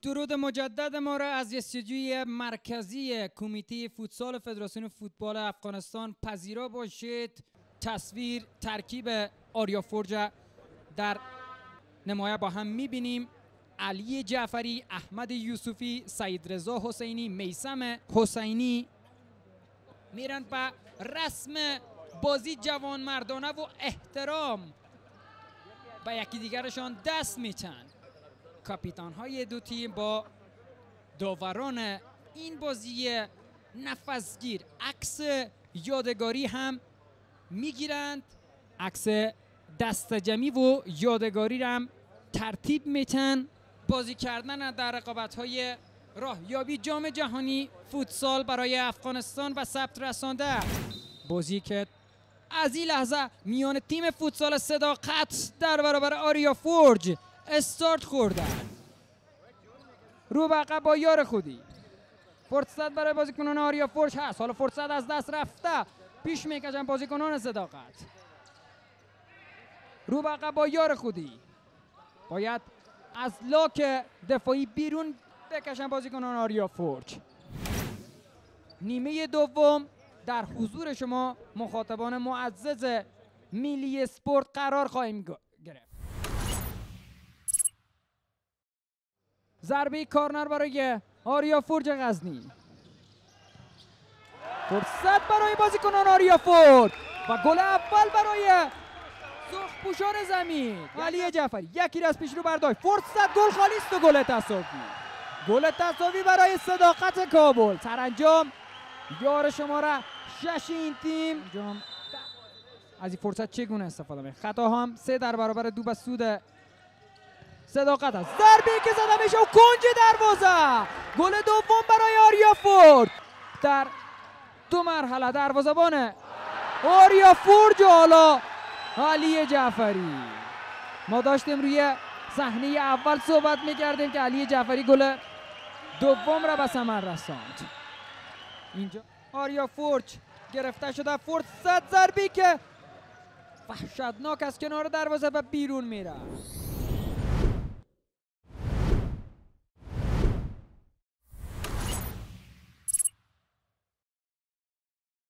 درود مجدد ما را از استودیوی مرکزی کمیته فوتسال فدراسیون فوتبال افغانستان پذیرا باشید. تصویر ترکیب آریا فورج در نمایه با هم میبینیم. علی جعفری، احمد یوسفی، سعید رضا حسینی، میثم حسینی میرن به رسم بازی جوانمردانه و احترام به یکی دیگرشان دست میتن. کاپیتان های دو تیم با داوران این بازی نفسگیر عکس یادگاری هم میگیرند. عکس دست جمعی و یادگاری را هم ترتیب میتن. بازی کردن در رقابت های راهیابی جام جهانی فوتسال برای افغانستان و ثبت رسانده. بازی که از این لحظه میان تیم فوتسال صداقت در برابر آریا فورج استارت خورده. رو به عقب با یار خودی. فرصت برای بازیکنان آریا فورج هست. حالا فرصت از دست رفته. پیش میکشن بازیکنان صداقت. رو به عقب با یار خودی. باید از لاک دفاعی بیرون بکشن بازیکنان آریا فورج. نیمه دوم در حضور شما مخاطبان معزز میلی اسپورت قرار خواهیم گرفت. ضربه کارنر برای آریا فورج غزنی. فرصت برای بازیکنان آریا فورج و گل اول برای سرخپوشان زمین. علی جعفری یکی را از پیش رو برداشت. فرصت، گل خالی است و گل تساوی. گل تساوی برای صداقت کابل. سرانجام یار شماره 6 این تیم از این فرصت چگونه استفاده می؟ خطا هم 3 در برابر 2 به سود صداقت است. ضربه‌ای که زده میشه و کنج دروازه. گل دوم برای آریا فورج در 2 مرحله. دروازه‌بان آریا فورج. حالا علی جعفری. ما داشتیم روی صحنه اول صحبت میکردیم که علی جعفری گل دوم را به ثمر رساند. اینجا آریا فورج گرفته شده. فرصت، ضربه‌ای که وحشتناک از کنار دروازه به بیرون میره.